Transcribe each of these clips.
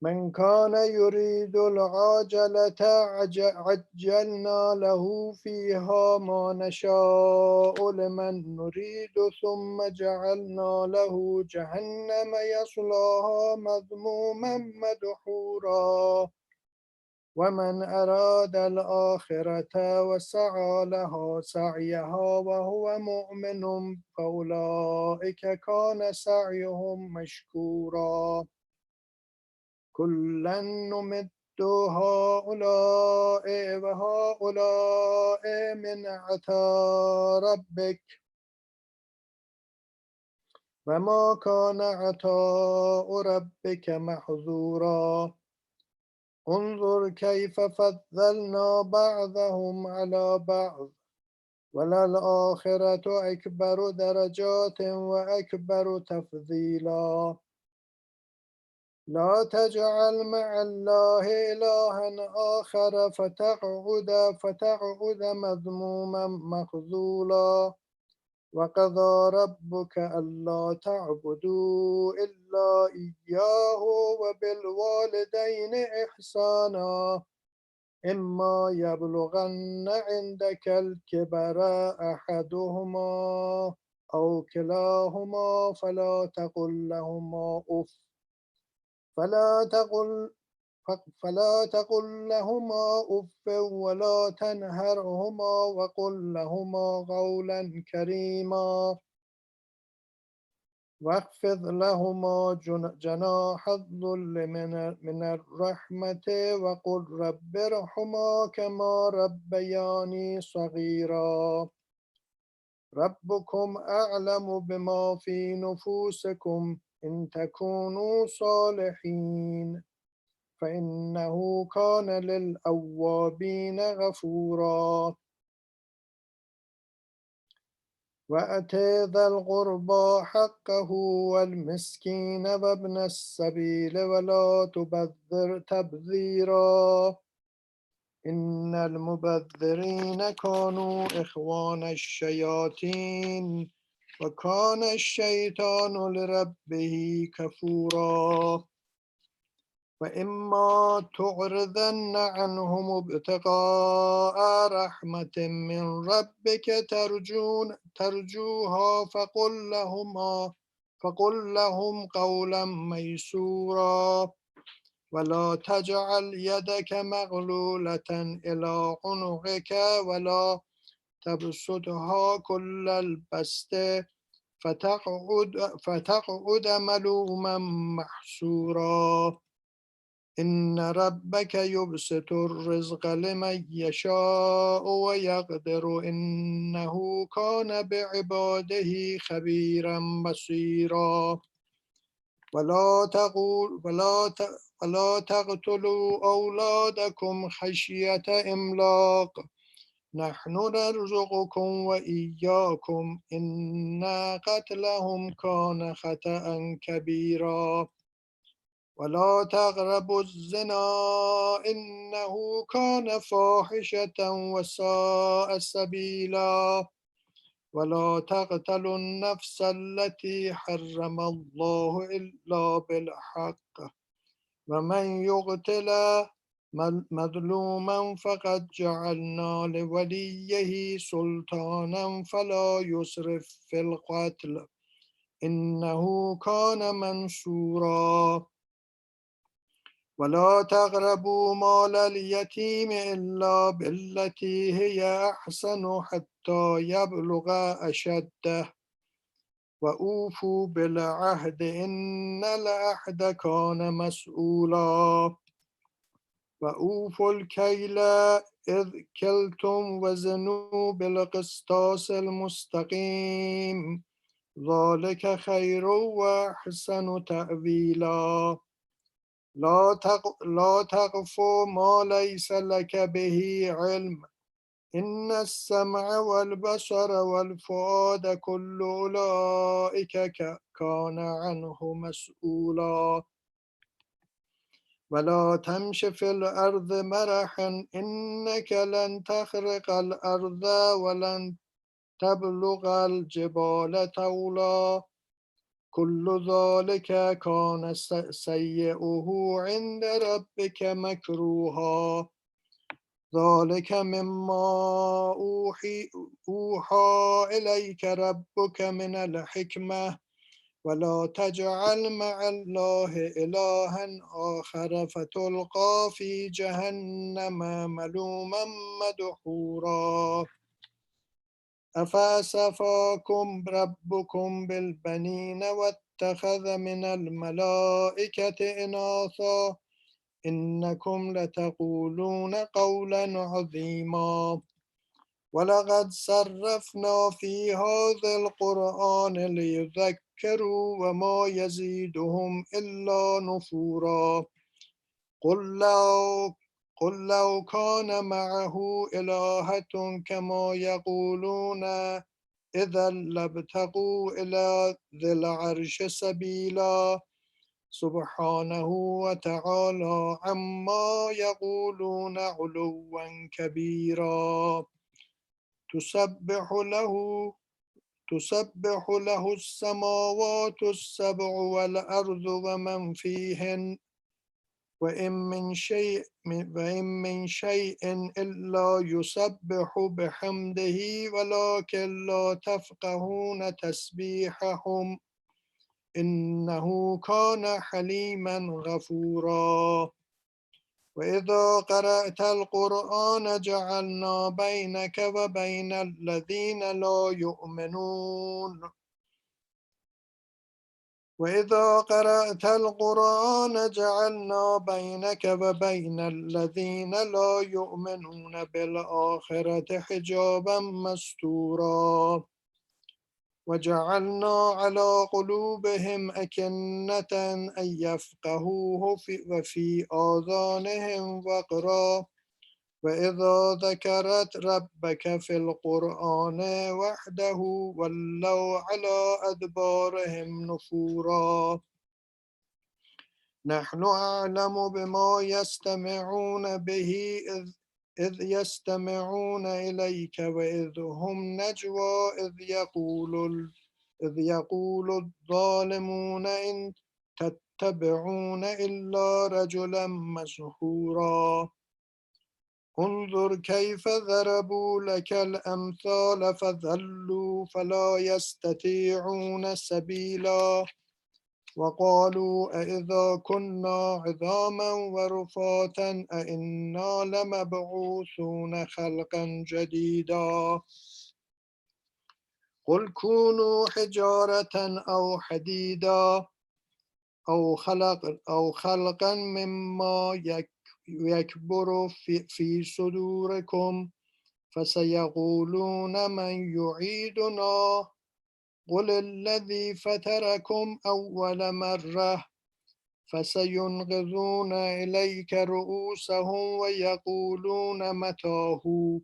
من كان يريد العاجلة عجلنا له فيها ما نشاء لمن نريد ثم جعلنا له جهنم يصلاها مذموما مدحورا ومن أراد الآخرة وسعى لها سعيها وهو مؤمن فأولئك كان سعيهم مشكورا كلا نمد هؤلاء وهؤلاء من عطاء ربك وما كان عطاء ربك محظورا انظر كيف فضلنا بعضهم على بعض وللآخرة أكبر درجات وأكبر تفضيلا لا تجعل مع الله إلها آخر فتقعد مذموما مخذولا وقضى ربك ألا تعبدوا إلا إياه وبالوالدين إحسانا إما يبلغن عندك الكبر أحدهما أو كلاهما فلا تقل لهما أف ولا تنهرهما وقل لهما قولا كريما واخفض لهما جناح الذل من الرحمة وقل رب ارحما كما ربياني صغيرا ربكم أعلم بما في نفوسكم إن تكونوا صالحين فإنه كان للأوابين غفورا وأتي ذا القربى حقه والمسكين وابن السبيل ولا تبذر تبذيرا إن المبذرين كانوا إخوان الشياطين وكان الشيطان لربه كفورا وإما تعرضن عنهم ابتغاء رحمة من ربك ترجوها فقل لهم قولا ميسورا ولا تجعل يدك مغلولة إلى عنقك ولا تبسطها كل البسط فتقعد ملوما محسورا إن ربك يبسط الرزق لمن يشاء ويقدر إنه كان بعباده خبيرا بصيرا ولا تقتلوا أولادكم خشية إملاق نحن نرزقكم وإياكم إن قتلهم كان خطأ كبيرا ولا تقربوا الزنا إنه كان فاحشة وساء سبيلا ولا تقتلوا النفس التي حرم الله إلا بالحق ومن يقتل مظلوما فقد جعلنا لوليه سلطانا فلا يسرف في القتل إنه كان منصورا ولا تقربوا مال اليتيم إلا بالتي هي أحسن حتى يبلغ أشده وأوفوا بالعهد إن العهد كان مسؤولا وأوفوا الكيل إذ كلتم وزنوا بالقسطاس المستقيم ذلك خير وأحسن تأويلا لا تقف ما ليس لك به علم إن السمع والبصر والفؤاد كل أولئك كان عنه مسؤولا ولا تمش في الأرض مرحا إنك لن تخرق الأرض ولن تبلغ الجبال طولا كل ذلك كان سيئه عند ربك مكروها ذلك مما أوحى إليك ربك من الحكمة ولا تجعل مع الله إلها آخر فتلقى في جهنم ملوما مدحورا أفأصفاكم ربكم بالبنين واتخذ من الملائكة إناثا إنكم لتقولون قولا عظيما ولقد صرفنا في هذا القرآن ليذكروا وما يزيدهم إلا نفورا قل لو كان معه إلهة كما يقولون إذا لابتغوا إلى ذي العرش سبيلا سبحانه وتعالى عما يقولون علوا كبيرا تسبح له السماوات السبع والأرض ومن فيهن وإن من شيء إلا يسبح بحمده ولكن لا تفقهون تسبيحهم إنه كان حليما غفورا وإذا قرأت القرآن جعلنا بينك وبين الذين لا يؤمنون وإذا قرأت القرآن جعلنا بينك وبين الذين لا يؤمنون بالآخرة حجابا مستورا وجعلنا على قلوبهم أكنة أن يفقهوه وفي آذانهم وقرا وإذا ذكرت ربك في القرآن وحده ولوا على أدبارهم نفورا نحن أعلم بما يستمعون به إذ يستمعون إليك وإذ هم نجوى إذ يقول الظالمون إن تتبعون إلا رجلا مسحورا انظر كيف ضربوا لك الأمثال فضلوا فلا يستطيعون سبيلا وقالوا أإذا كنا عظاما ورفاتا أإنا لمبعوثون خلقا جديدا قل كونوا حجارة أو حديدا أو خلقا مما يكبر في صدوركم فسيقولون من يعيدنا قل الذي فطركم أول مرة فسينغضون إليك رؤوسهم ويقولون متى هو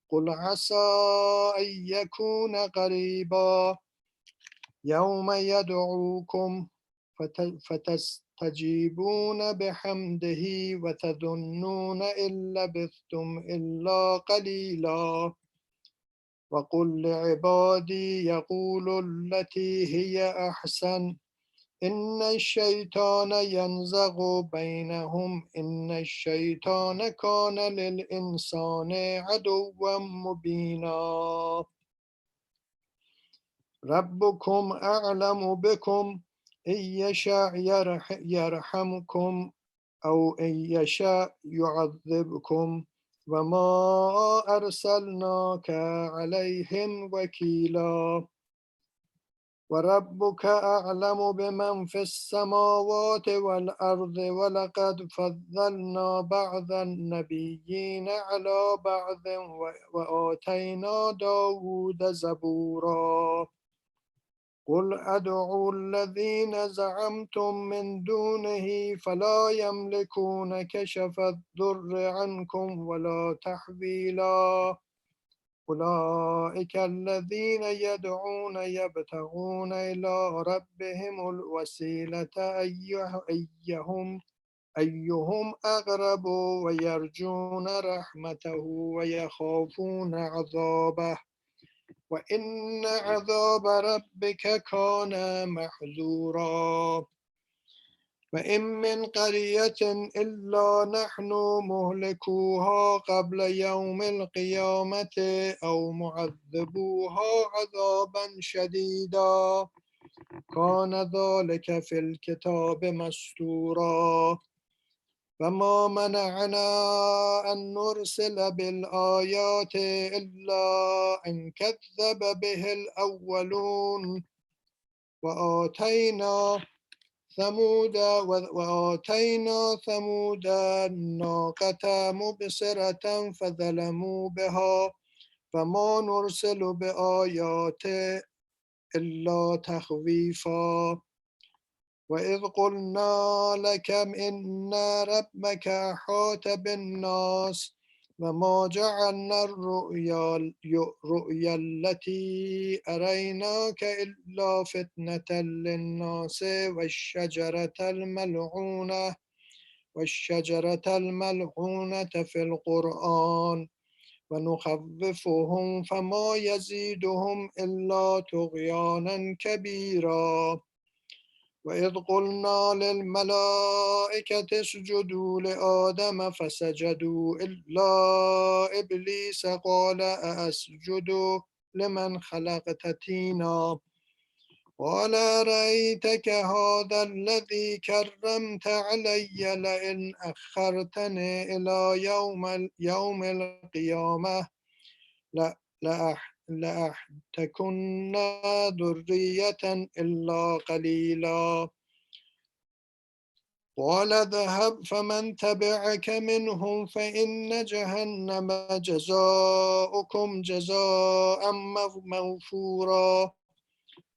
قل عسى أن يكون قريبا يوم يدعوكم فتستجيبون بحمده وتظنون إن لبثتم إلا قليلا وقل لعبادي يقولوا التي هي أحسن إن الشيطان ينزغ بينهم إن الشيطان كان للإنسان عدوا مبينا ربكم أعلم بكم إن يشاء يرحمكم أو إن يشاء يعذبكم وما أرسلناك عليهم وكيلا وربك أعلم بمن في السماوات والأرض ولقد فضلنا بعض النبيين على بعض وآتينا داود زبورا قل أدعوا الذين زعمتم من دونه فلا يملكون كشف الضر عنكم ولا تحويلا أولئك الذين يدعون يبتغون إلى ربهم الوسيلة أيهم أقرب ويرجون رحمته ويخافون عذابه وإن عذاب ربك كان محذورا وإن من قرية إلا نحن مهلكوها قبل يوم القيامة أو معذبوها عذابا شديدا كان ذلك في الكتاب مسطورا وما منعنا أن نرسل بالآيات إلا أن كذب به الأولون وآتينا ثمود الناقة مبصرة فظلموا بها فما نرسل بآيات إلا تخويفا وإذ قلنا لك إن ربك أحاط بالناس وما جعلنا الرؤيا التي أريناك إلا فتنة للناس والشجرة الملعونة في القرآن ونخوفهم فما يزيدهم إلا طغيانا كبيرا وإذ قلنا للملائكة اسجدوا لآدم فسجدوا إلا إبليس قال أأسجد لمن خلقت طينا قال رأيتك هذا الذي كرمت علي لئن أخرتني إلى يوم القيامة لأحتكن ذرية إلا قليلا قال اذهب فمن تبعك منهم فإن جهنم جزاؤكم جزاء موفورا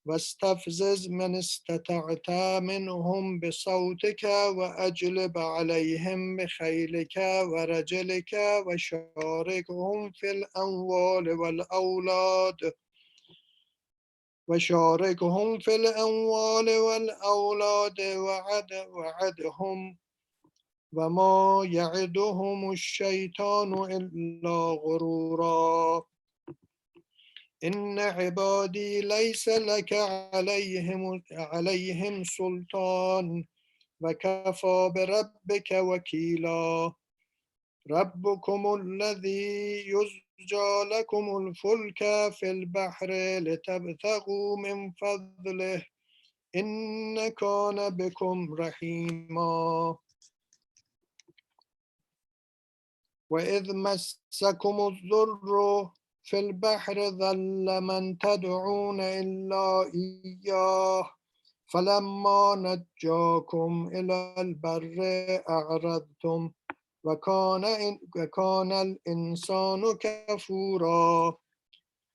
واستفزز من استطعت منهم بصوتك وأجلب عليهم بخيلك ورجلك وشاركهم في الأموال والأولاد وعدهم وما يعدهم الشيطان إلا غرورا إن عبادي ليس لك عليهم سلطان وكفى بربك وكيلا ربكم الذي يزجى لكم الفلك في البحر لتبتغوا من فضله إن كان بكم رحيما وإذ مسكم الضر في البحر ظل من تدعون إلا إياه فلما نجاكم إلى البر أعرضتم وكان الإنسان كفورا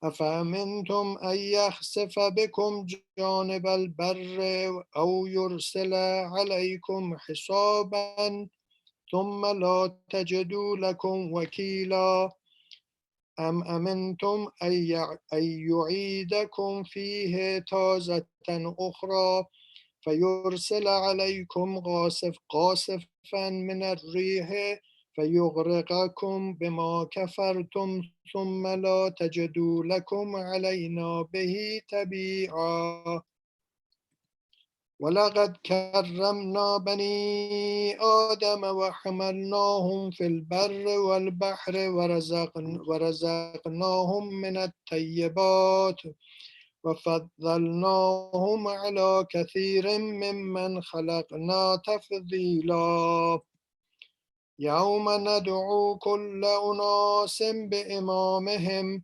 أفأمنتم أن يخسف بكم جانب البر أو يرسل عليكم حسابا ثم لا تجدوا لكم وكيلا أم أمنتم أن يعيدكم فيه تازة أخرى فيرسل عليكم قاصفا من الريح فيغرقكم بما كفرتم ثم لا تجدوا لكم علينا به تبيعا ولقد كرمنا بني آدم وحملناهم في البر والبحر ورزقناهم من الطيبات وفضلناهم على كثير ممن خلقنا تفضيلا يوم ندعو كل أناس بإمامهم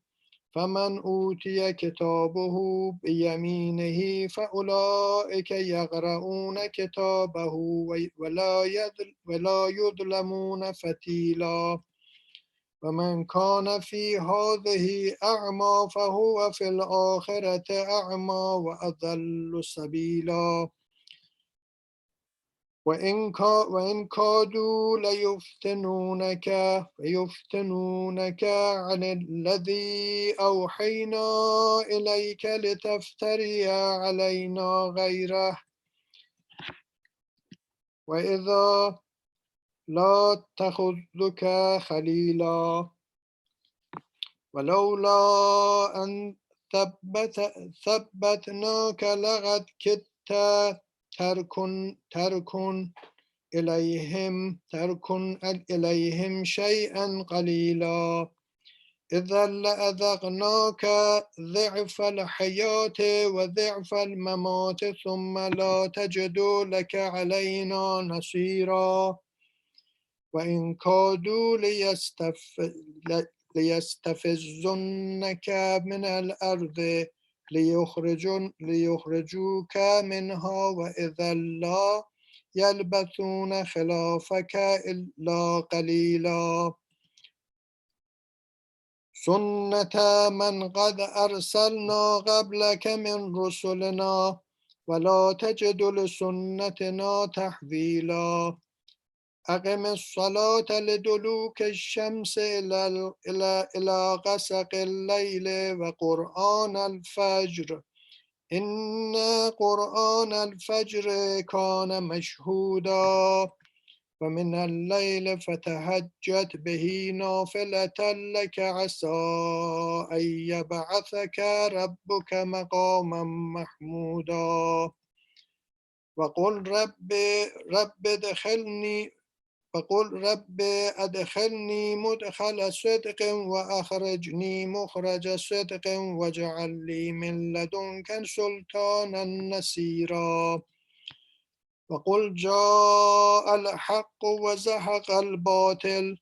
فمن أوتي كتابه بيمينه فأولئك يقرؤون كتابه ولا يظلمون فتيلا ومن كان في هذه أعمى فهو في الآخرة أعمى وأضل سبيلا وإن كادوا ليفتنونك عن الذي أوحينا إليك لتفتري علينا غيره وإذا لا تخذك خليلا ولولا أن ثبتناك لقد كدت تركن إليهم شيئا قليلا إذا لأذقناك ضعف الحياة وضعف الممات ثم لا تجد لك علينا نصيرا وإن كادوا ليستفزنك من الأرض ليخرجوك منها وإذا لا يلبثون خلافك إلا قليلا سنة من قد أرسلنا قبلك من رسلنا ولا تجد لسنتنا تحويلا أقم الصلاة لدلوك الشمس إلى غسق الليل وقرآن الفجر إن قرآن الفجر كان مشهودا ومن الليل فتهجد به نافلة لك عسى أن يبعثك ربك مقاما محمودا وقل رب أدخلني مدخل صدق وأخرجني مخرج صدق واجعل لي من لدنك سلطانا نصيرا وقل جاء الحق وزهق الباطل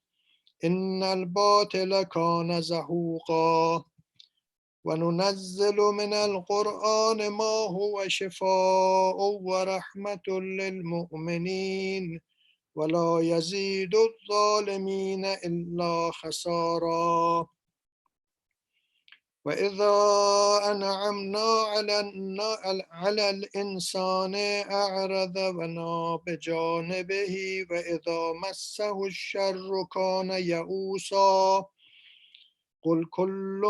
إن الباطل كان زهوقا وننزل من القرآن ما هو شفاء ورحمة للمؤمنين ولا يزيد الظالمين إلا خسارا وإذا أنعمنا على الإنسان أعرض ونأى بجانبه وإذا مسه الشر كان يئوسا قل كل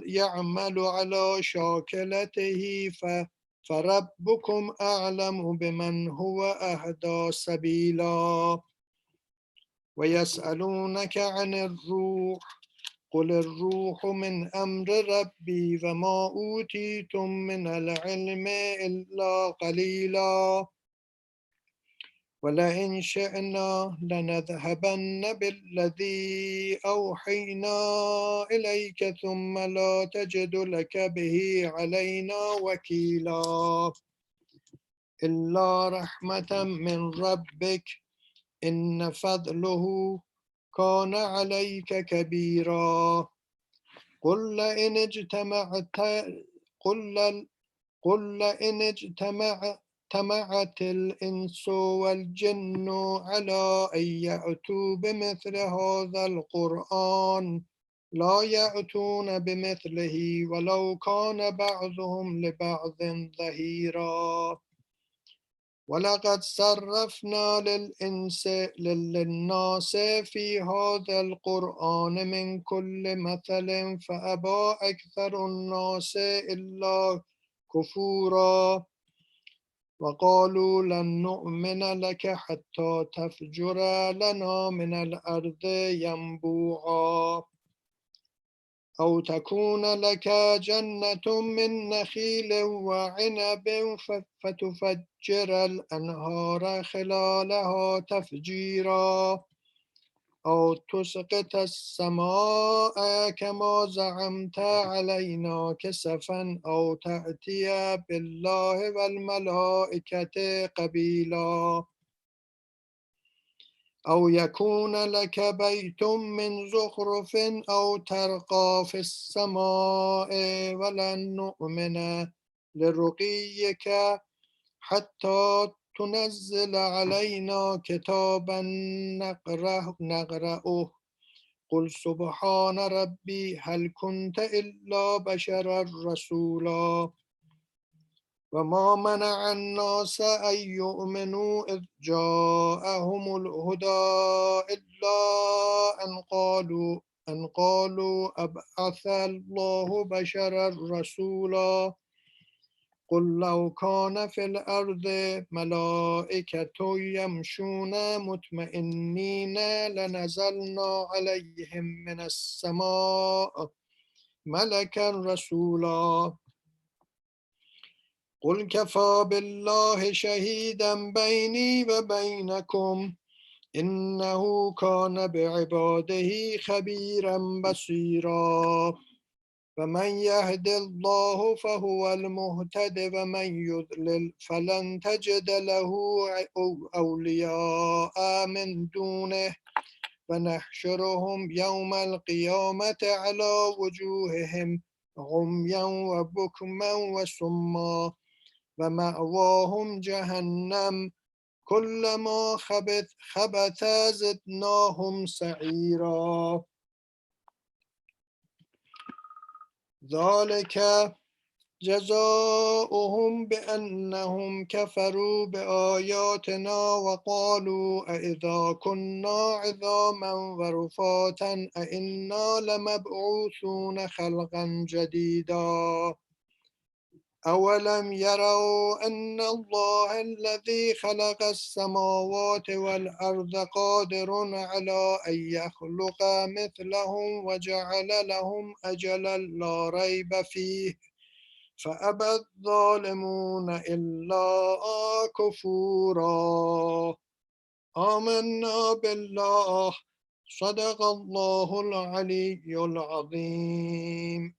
يعمل على شاكلته فربكم أعلم بمن هو أهدى سبيلا ويسألونك عن الروح قل الروح من أمر ربي وما أوتيتم من العلم إلا قليلا ولئن شئنا لنذهبن بالذي أوحينا إليك ثم لا تجد لك به علينا وكيلا إلا رحمة من ربك إن فضله كان عليك كبيرا قل لئن اجتمعت الإنس والجن على أن يأتوا بمثل هذا القرآن لا يأتون بمثله ولو كان بعضهم لبعض ظهيرا ولقد صرفنا للناس في هذا القرآن من كل مثل فأبى أكثر الناس إلا كفورا وقالوا لن نؤمن لك حتى تفجر لنا من الأرض ينبوعا أو تكون لك جنة من نخيل وعنب فتفجر الأنهار خلالها تفجيرا أو تسقط السماء كما زعمت علينا كسفا أو تأتي بالله والملائكة قبيلا أو يكون لك بيت من زخرف أو ترقى في السماء ولن نؤمن لرقيك حتى تنزل علينا كتابا نقرأه قل سبحان ربي هل كنت إلا بشرا رسولا وما منع الناس أن يؤمنوا إذ جاءهم الهدى إلا أن قالوا أبعث الله بشرا رسولا قل لو كان في الأرض ملائكة يمشون مطمئنين لنزلنا عليهم من السماء ملكا رسولا قل كفى بالله شهيدا بيني وبينكم إنه كان بعباده خبيرا بصيرا فمن يهد الله فهو المهتد ومن يضلل فلن تجد له أولياء من دونه ونحشرهم يوم القيامة على وجوههم عميا وبكما وصما ومأواهم جهنم كلما خبت زدناهم سعيرا ذلك جزاؤهم بأنهم كفروا بآياتنا وقالوا أئذا كنا عظاما ورفاتا أئنا لمبعوثون خلقا جديدا أولم يروا أن الله الذي خلق السماوات والأرض قادر على أن يخلق مثلهم وجعل لهم أجلا لا ريب فيه فأبى الظالمون إلا كفورا آمنا بالله صدق الله العلي العظيم.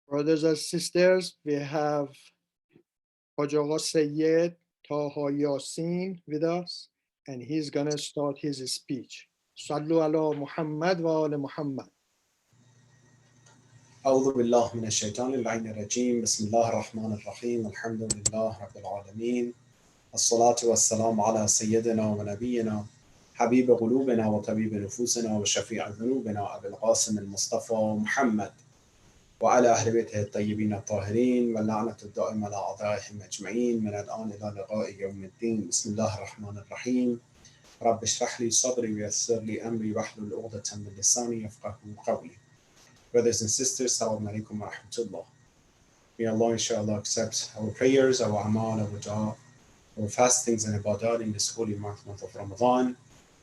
Brothers and sisters, we have Hajj Sayyid Taha Yasin with us, and he's going to start his speech. Sallu ala Muhammad wa ala Muhammad. أعوذ بالله من الشيطان اللعين الرجيم بسم الله الرحمن الرحيم الحمد لله رب العالمين الصلاة والسلام على سيدنا ونبينا حبيب قلوبنا وطبيب نفوسنا وشفيع ذنوبنا أبي القاسم المصطفى محمد وعلى أهل بيته الطيبين الطاهرين واللعنة الدائمة على أعدائهم أجمعين من الآن إلى لقاء يوم الدين بسم الله الرحمن الرحيم رب اشرح لي صدري ويسر لي أمري واحلل عقدة من لساني يفقهوا قولي. Brothers and sisters, Assalamu alaikum wa rahmatullah. May Allah inshallah accept our prayers, our amal, our dua, our fastings and ibadat in this holy month of Ramadan.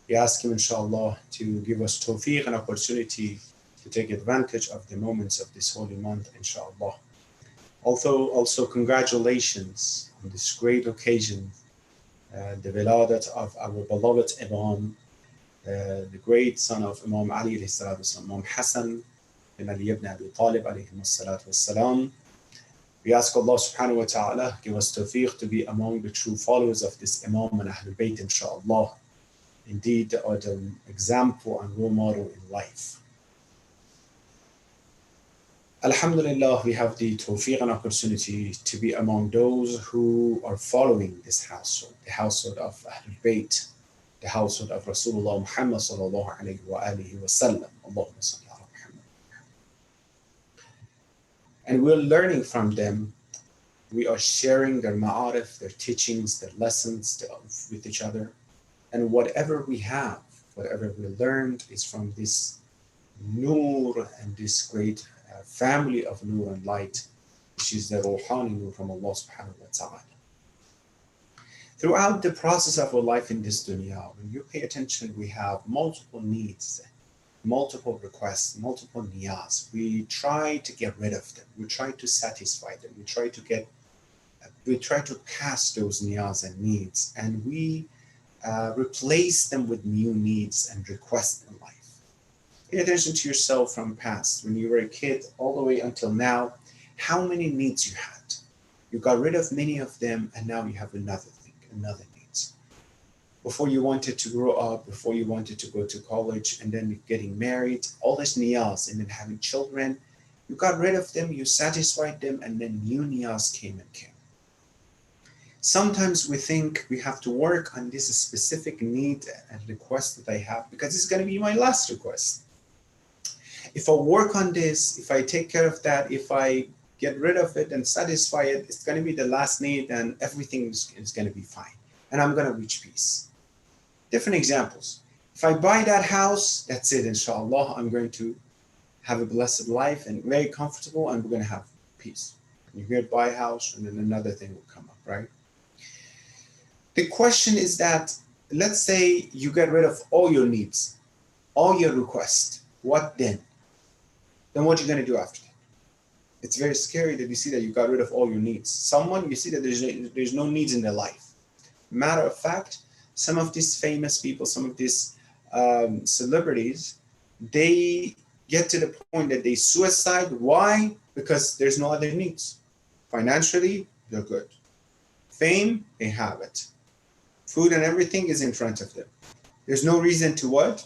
We ask Him inshallah to give us tawfiq and opportunity to take advantage of the moments of this holy month inshallah. Also congratulations on this great occasion, the wiladat of our beloved Imam, the great son of Imam Ali alayhi salatu wasalam, Imam Hassan bin Ali ibn Abi Talib alayhi salatu wasalam. We ask Allah subhanahu wa ta'ala give us tawfiq to be among the true followers of this Imam and Ahlul Bayt inshallah. Indeed, they are the example and role model in life. Alhamdulillah, we have the tawfiq and opportunity to be among those who are following this household, the household of Ahlul Bayt, the household of Rasulullah Muhammad sallallahu alayhi wa alihi wa sallam. Allahumma salli ala Muhammad. And we're learning from them. We are sharing their ma'arif, their teachings, their lessons with each other. And whatever we have, whatever we learned is from this nur and this great family of nur and light, which is the Ruhani nur from Allah subhanahu wa ta'ala. Throughout the process of our life in this dunya, when you pay attention, we have multiple needs, multiple requests, multiple niyas. We try to get rid of them. We try to satisfy them. We try to pass those niyas and needs, and we replace them with new needs and requests in life. Pay attention to yourself from past, when you were a kid all the way until now, how many needs you had. You got rid of many of them, and now you have another thing, another needs. Before you wanted to grow up, before you wanted to go to college, and then getting married, all these niyas, and then having children, you got rid of them, you satisfied them, and then new niyas came and came. Sometimes we think we have to work on this specific need and request that I have because it's going to be my last request. If I work on this, if I take care of that, if I get rid of it and satisfy it. It's going to be the last need, and everything is going to be fine. And I'm going to reach peace. Different examples. If I buy that house, that's it, inshallah. I'm going to have a blessed life and very comfortable, and we're going to have peace. You get buy a house, and then another thing will come up, right? The question is that, let's say you get rid of all your needs, all your requests. What then? Then what are you going to do after that? It's very scary that you see that you got rid of all your needs. Someone, you see that there's no needs in their life. Matter of fact, some of these famous people, some of these celebrities, they get to the point that they suicide. Why? Because there's no other needs. Financially, they're good. Fame, they have it. Food and everything is in front of them. There's no reason to what?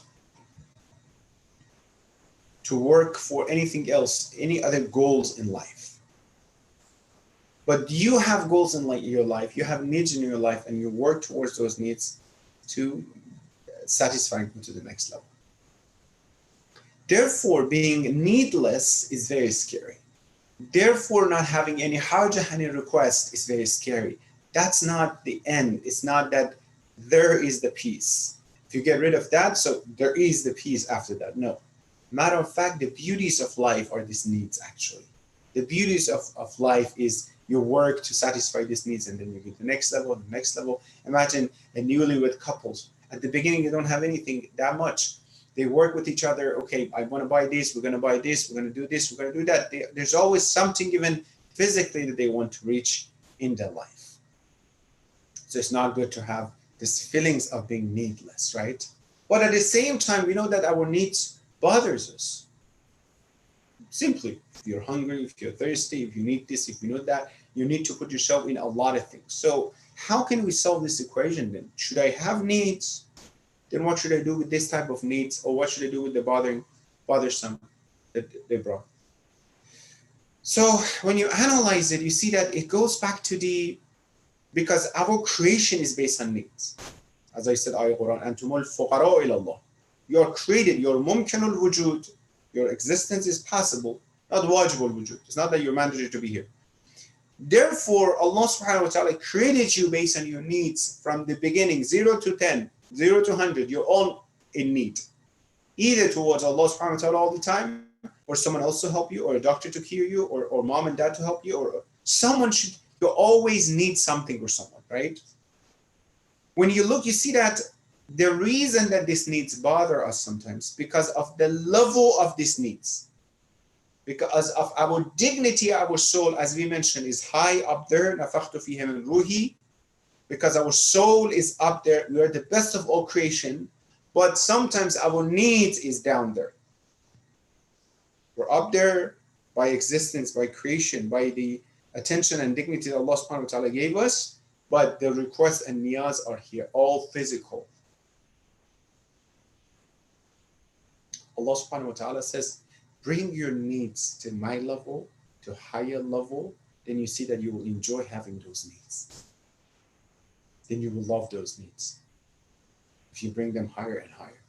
To work for anything else, any other goals in life. But you have goals in your life, you have needs in your life, and you work towards those needs to satisfy you to the next level. Therefore, being needless is very scary. Therefore, not having any hajah, any request is very scary. That's not the end. It's not that there is the peace. If you get rid of that, so there is the peace after that. No. Matter of fact, the beauties of life are these needs, actually. The beauties of life is you work to satisfy these needs, and then you get to the next level and the next level. Imagine a newlywed couples. At the beginning, they don't have anything that much. They work with each other. Okay, I want to buy this. We're going to buy this. We're going to do this. We're going to do that. There's always something even physically that they want to reach in their life. So it's not good to have these feelings of being needless, right? But at the same time, we know that our needs bothers us. Simply, if you're hungry, if you're thirsty, if you need this, if you need that, you need to put yourself in a lot of things. So how can we solve this equation then? Should I have needs? Then what should I do with this type of needs? Or what should I do with the bothersome that they brought? So when you analyze it, you see that it goes back to because our creation is based on needs. As I said, Ayah Quran, أَنْتُمُ الْفُقَرَاءُ إِلَى اللَّهِ. You are created, your mumkinul wujud, your existence is possible, not wajibul wujud. It's not that you're mandated to be here. Therefore, Allah subhanahu wa ta'ala created you based on your needs from the beginning, 0 to 10, 0 to 100, you're all in need. Either towards Allah subhanahu wa ta'ala all the time, or someone else to help you, or a doctor to cure you, or mom and dad to help you, or someone should, you always need something or someone, right? When you look, you see that the reason that these needs bother us sometimes because of the level of these needs, because of our dignity, our soul, as we mentioned, is high up there. نَفَخْتُ فِيهِ مِنْ رُوحِي, because our soul is up there. We are the best of all creation, but sometimes our needs is down there. We're up there by existence, by creation, by the attention and dignity that Allah subhanahu wa ta'ala gave us, but the requests and niyaz are here, all physical. Allah subhanahu wa ta'ala says, bring your needs to my level, to higher level, then you see that you will enjoy having those needs. Then you will love those needs. If you bring them higher and higher.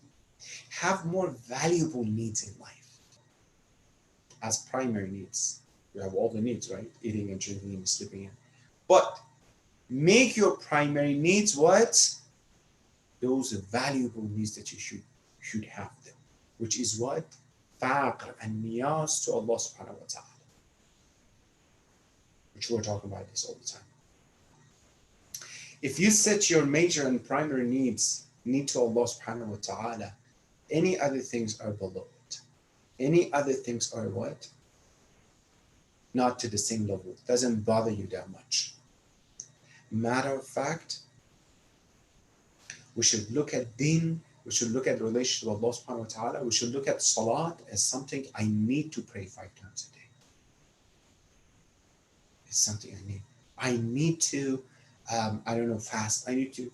Have more valuable needs in life as primary needs. You have all the needs, right? Eating and drinking and sleeping in. But make your primary needs what? Those valuable needs that you should have them. Which is what? Faqr and niyaz to Allah subhanahu wa ta'ala. Which we're talking about this all the time. If you set your major and primary needs to Allah subhanahu wa ta'ala, any other things are below it. Any other things are what? Not to the same level. It doesn't bother you that much. Matter of fact, we should look at deen, we should look at the relationship with Allah subhanahu wa ta'ala, we should look at salat as something I need to pray 5 times a day. It's something I need. I need to, fast. I need to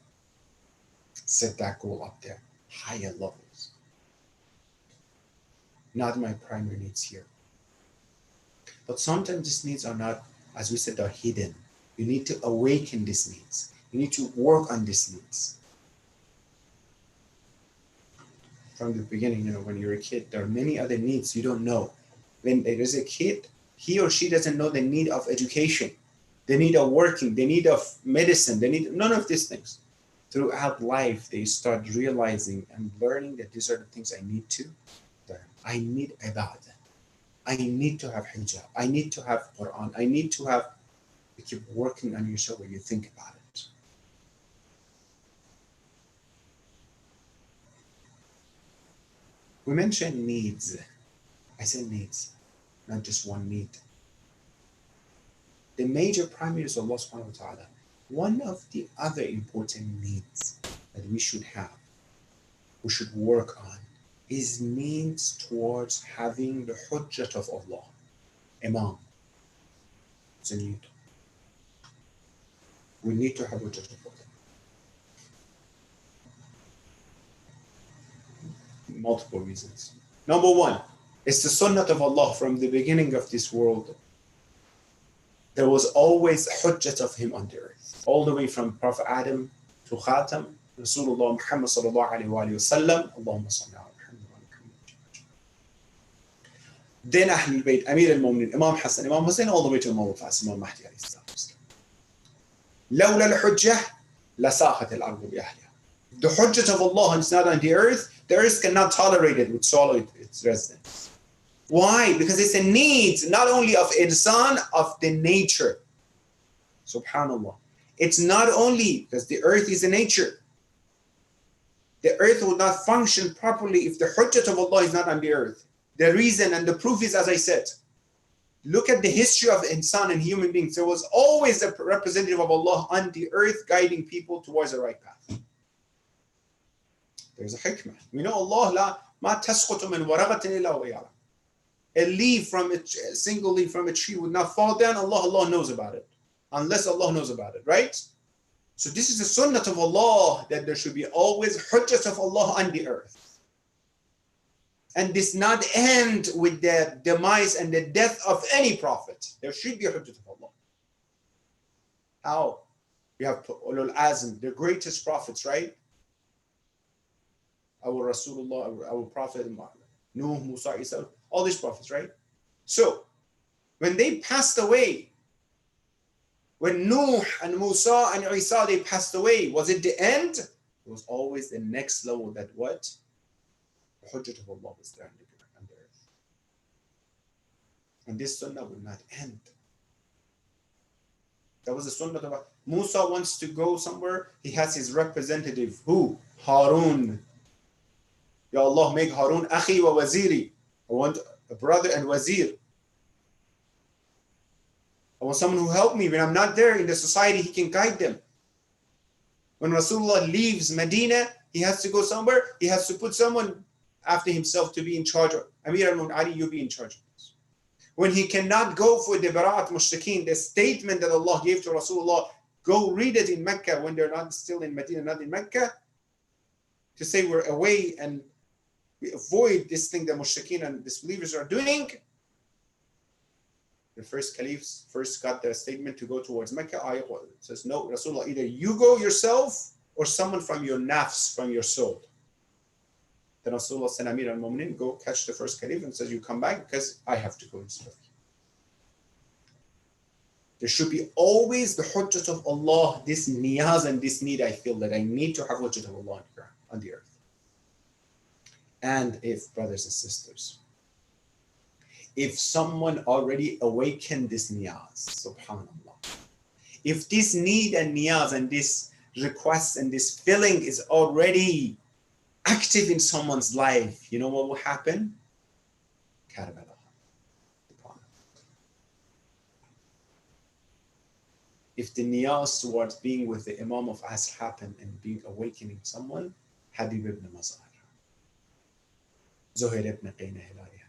set that goal up there, higher levels. Not my primary needs here. But sometimes these needs are not, as we said, are hidden. You need to awaken these needs. You need to work on these needs. From the beginning, when you're a kid, there are many other needs you don't know. When there is a kid, he or she doesn't know the need of education, the need of working, the need of medicine, the need none of these things. Throughout life, they start realizing and learning that these are the things I need to learn. I need ibadah. I need to have hijab. I need to have Quran. I need to have. You keep working on yourself when you think about it. We mentioned needs. I said needs, not just one need. The major primary is Allah subhanahu wa ta'ala. One of the other important needs that we should have, we should work on, is needs towards having the hujjat of Allah. Imam. It's a need. We need to have hujjat of Allah. Multiple reasons. Number one, it's the sunnah of Allah from the beginning of this world. There was always hujjat of him on the earth. All the way from Prophet Adam to Khatam, Rasulullah Muhammad sallallahu alayhi wa sallam, Allahumma salli ala Muhammad wa Muhammad. Then Ahlul Bayt, Amir al-Mu'minin, Imam Hassan, Imam Hussein, all the way to Imam al-Fasim, Imam Mahdi alayhi salam. لولا الحجة لساخت الأرض بأهلها. The hujjat of Allah is not on the earth cannot tolerate it with swallow its residents. Why? Because it's a need not only of insan, of the nature. Subhanallah. It's not only because the earth is a nature. The earth will not function properly if the hujjat of Allah is not on the earth. The reason and the proof is, as I said, look at the history of insan and human beings. There was always a representative of Allah on the earth guiding people towards the right path. There's a hikmah. We know Allah la ma tasqutu min waraqatin illa wa ya'lam. A leaf from a single leaf from a tree would not fall down. Allah knows about it. Unless Allah knows about it, right? So this is the sunnah of Allah, that there should be always hujjat of Allah on the earth. And this not end with the demise and the death of any prophet. There should be a hujjat of Allah. How? You have Ulul Azm, the greatest prophets, right? Our Rasulullah, our Prophet, Nuh, Musa, Isa, all these prophets, right? So, when they passed away, when Nuh and Musa and Isa, they passed away, was it the end? It was always the next level that what? The hujjat of Allah was there on the earth. And this sunnah will not end. That was the sunnah of Allah. Musa wants to go somewhere, he has his representative, who? Harun. Ya Allah, make Harun akhi wa waziri. I want a brother and wazir. I want someone who help me when I'm not there in the society, he can guide them. When Rasulullah leaves Medina, he has to go somewhere, he has to put someone after himself to be in charge of. Amir al-Mu'min Ali, you be in charge of this. When he cannot go for the Bara'at Mushrikeen, the statement that Allah gave to Rasulullah, go read it in Mecca when they're not still in Medina, not in Mecca, to say we're away and we avoid this thing that Mushrikeen and disbelievers are doing. The first caliphs first got their statement to go towards Mecca. It says, no, Rasulullah, either you go yourself or someone from your nafs, from your soul. Then Rasulullah said, Amir al-Mu'minin, go catch the first caliph and says, you come back because I have to go instead of you. There should be always the hujjat of Allah, this niyaz and this need. I feel that I need to have hujjat of Allah on the earth. And if, brothers and sisters, if someone already awakened this niyaz, subhanallah, if this need and niyaz and this request and this feeling is already active in someone's life, you know what will happen? Karbala. If the niyaz towards being with the Imam of Asr happened and being awakening someone, Habib ibn Mazahir, Zuhair ibn Qayna Hilali,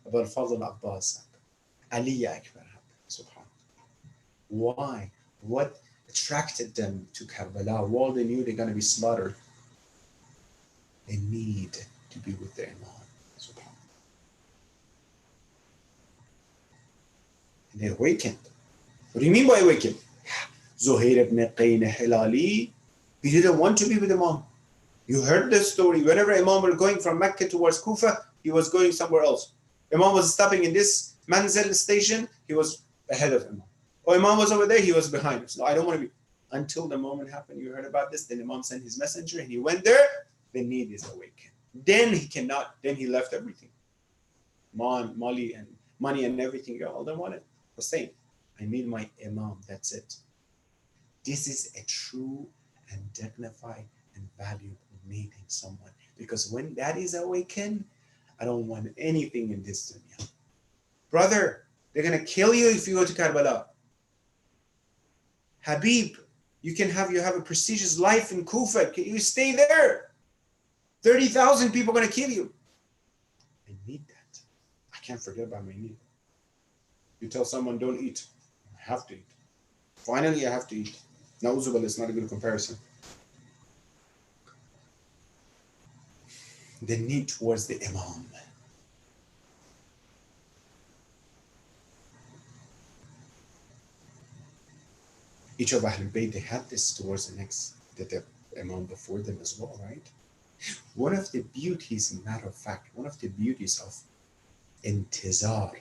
Abu al-Fadl Abbas, Ali Akbar, subhanAllah. Why? What attracted them to Karbala? Well, they knew they're going to be slaughtered. They need to be with their Imam, subhanAllah. And they awakened. What do you mean by awakened? Zuhair ibn Qayna Hilali, he didn't want to be with Imam. You heard this story. Whenever Imam was going from Mecca towards Kufa, he was going somewhere else. Imam was stopping in this Manzil station, he was ahead of Imam. Or Imam was over there, he was behind us. No, I don't want to be. Until the moment happened, you heard about this, then Imam sent his messenger and he went there, the need is awakened. Then he cannot, then he left everything. Money and everything, you all don't want it. Hussein, I need my Imam, that's it. This is a true and dignified and valuable need in someone. Because when that is awakened, I don't want anything in this dunya. Brother, they're going to kill you if you go to Karbala. Habib, you have a prestigious life in Kufa. Can you stay there? 30,000 people are going to kill you. I need that. I can't forget about my need. You tell someone don't eat. I have to eat. Finally, I have to eat. Na'uzubillah, it's not a good comparison. The need towards the Imam. Each of Ahlul Bayt, they had this towards the Imam before them as well, right? One of the beauties, matter of fact, one of the beauties of intizar,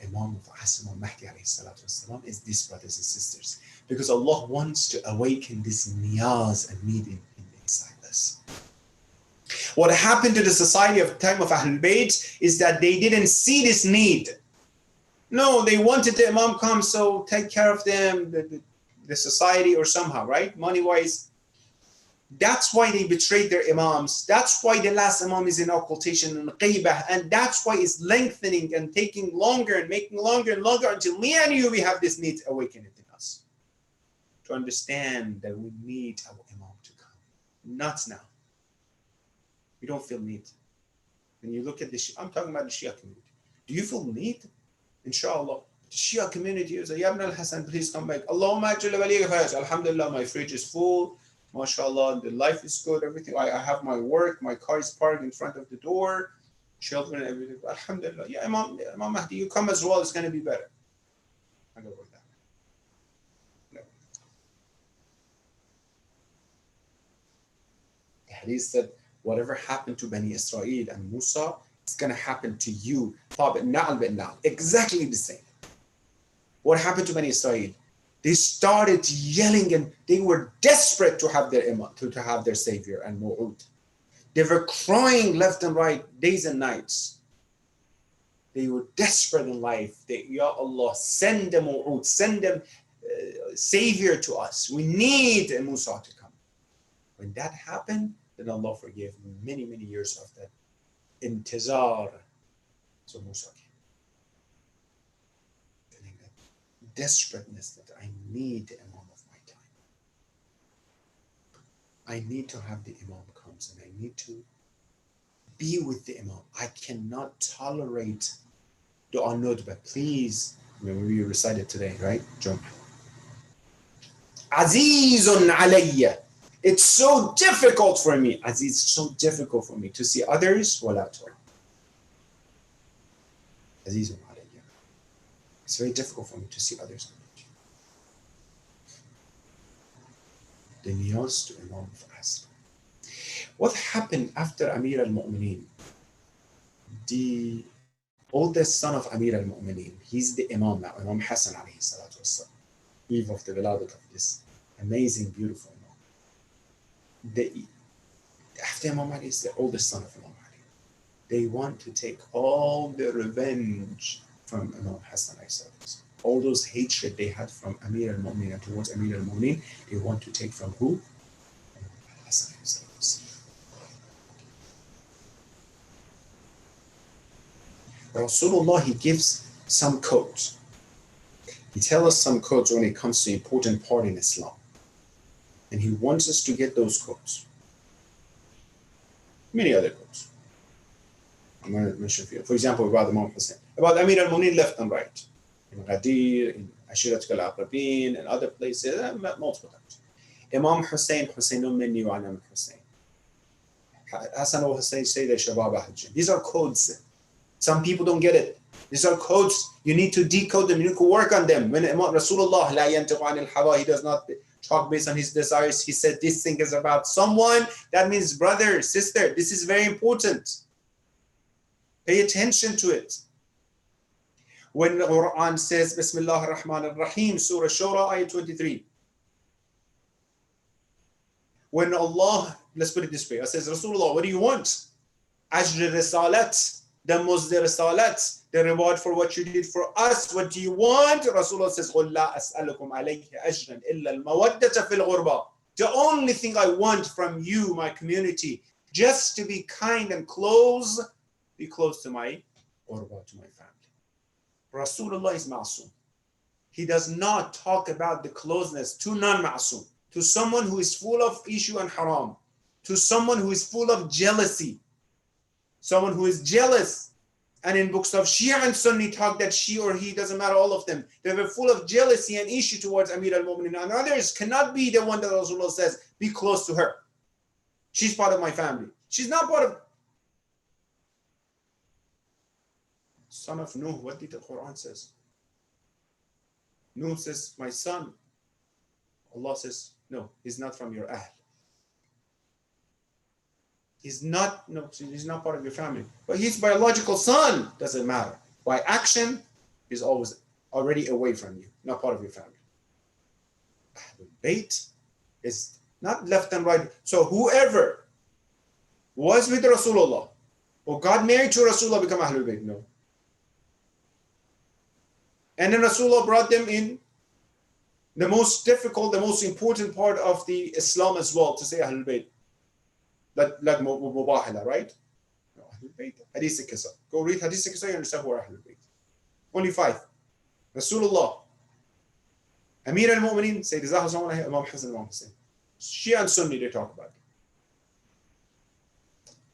Imam of Asm al-Mahdi alayhi salatu wasalam, is this, brothers and sisters, because Allah wants to awaken this niyaz and need inside us. What happened to the society of the time of Ahlul Bayt is that they didn't see this need. No, they wanted the Imam come, so take care of them, the society, or somehow, right? Money-wise. That's why they betrayed their Imams. That's why the last Imam is in occultation and qeybah. And that's why it's lengthening and taking longer and making longer and longer until me and you, we have this need awakened in us. To understand that we need our Imam to come. Not now. We don't feel need. When you look at I'm talking about the Shia community. Do you feel need? Inshallah. The Shia community is, Ya Ibn al-Hasan, please come back. Allahumma ajal waliyaka fayaj. Alhamdulillah, my fridge is full. MashaAllah, the life is good, everything. I have my work, my car is parked in front of the door, children, everything. Alhamdulillah. Yeah, Imam Mahdi, you come as well, it's going to be better. I go with that. No. The hadith said, whatever happened to Bani Israel and Musa, it's going to happen to you. Exactly the same. What happened to Bani Israel? They started yelling and they were desperate to have their imam, to have their savior and mu'ud. They were crying left and right, days and nights. They were desperate in life. Ya Allah, send them mu'ud, send them savior to us. We need Musa to come. When that happened, then Allah forgave many, many years of that intizar. So Musa came. Desperateness that I need the Imam of my time. I need to have the Imam comes and I need to be with the Imam. I cannot tolerate Dua Nudba. Please, we recited today, right? Jump. Azizun alayya. It's so difficult for me. Aziz, so difficult for me to see others. Wala ta'ala. Azizun alayya. It's very difficult for me to see others. The niyaz to Imam of Asr. What happened after Amir al-Mu'mineen? The oldest son of Amir al-Mu'mineen, he's the Imam now, Imam Hassan alayhi salatu wassalam, eve of the wiladat of this amazing, beautiful Imam. After Imam Ali is the oldest son of Imam Ali. They want to take all the revenge from Imam Hassan alayhi salatu wassalam. All those hatred they had from Amir al-Mu'mineen and towards Amir al-Mu'mineen, they want to take from who? Hassan alayhi salatu wassalam. Rasulullah, he gives some codes. He tells us some codes when it comes to important part in Islam. And he wants us to get those codes. Many other codes. I'm going to mention a few. For example, about Imam Hussein. About Amir al-Mu'mineen left and right. In Ghadir, in Ashirat al-Aqrabin, and other places, multiple times. Imam Hussein, Husaynun minni wa ana min Hussein. Hassan or Hussein say they're Shabab Ahl Jannah. These are codes. Some people don't get it. These are codes. You need to decode them. You need to work on them. When Imam Rasulullah, la yantiqu anil hawa, he does not talk based on his desires. He said this thing is about someone. That means brother, sister. This is very important. Pay attention to it. When the Quran says, Bismillah ar-Rahman ar-Rahim, Surah Shura, ayah 23. When Allah, let's put it this way, it says, Rasulullah, what do you want? Ajr risalat, the Muslim risalat, the reward for what you did for us. What do you want? Rasulullah says, قُلْ لَا أَسْأَلُكُمْ عَلَيْهِ أَجْرًا إِلَّا الْمَوَدَّةَ فِي الْغُرْبَةِ. The only thing I want from you, my community, just to be kind and close, be close to my ghurba, to my family. Rasulullah is ma'asum. He does not talk about the closeness to non-ma'asum, to someone who is full of issue and haram, to someone who is full of jealousy, someone who is jealous. And in books of Shia and Sunni talk that she or he, doesn't matter, all of them, they were full of jealousy and issue towards Amir al-Mu'minin. And others cannot be the one that Rasulullah says, be close to her. She's part of my family. She's not part of... Son of Nuh, what did the Quran says? Nuh says, my son. Allah says, no, he's not from your ahl. He's not part of your family. But his biological son doesn't matter. By action, he's always already away from you, not part of your family. Ahlul Bayt is not left and right. So whoever was with Rasulullah or got married to Rasulullah become Ahlul Bayt, no. And then Rasulullah brought them in the most difficult, the most important part of the Islam as well, to say Ahlul Bayt. Like Mubahala, right? No, Ahlul Bayt. Hadith al-Qisa. Go read Hadith al-Qisa, you understand who are Ahlul Bayt. Only 5. Rasulullah, Amir al-Mu'minin, Sayyid Zahra, Imam Hassan, Imam Hussein. Shia and Sunni, they talk about it.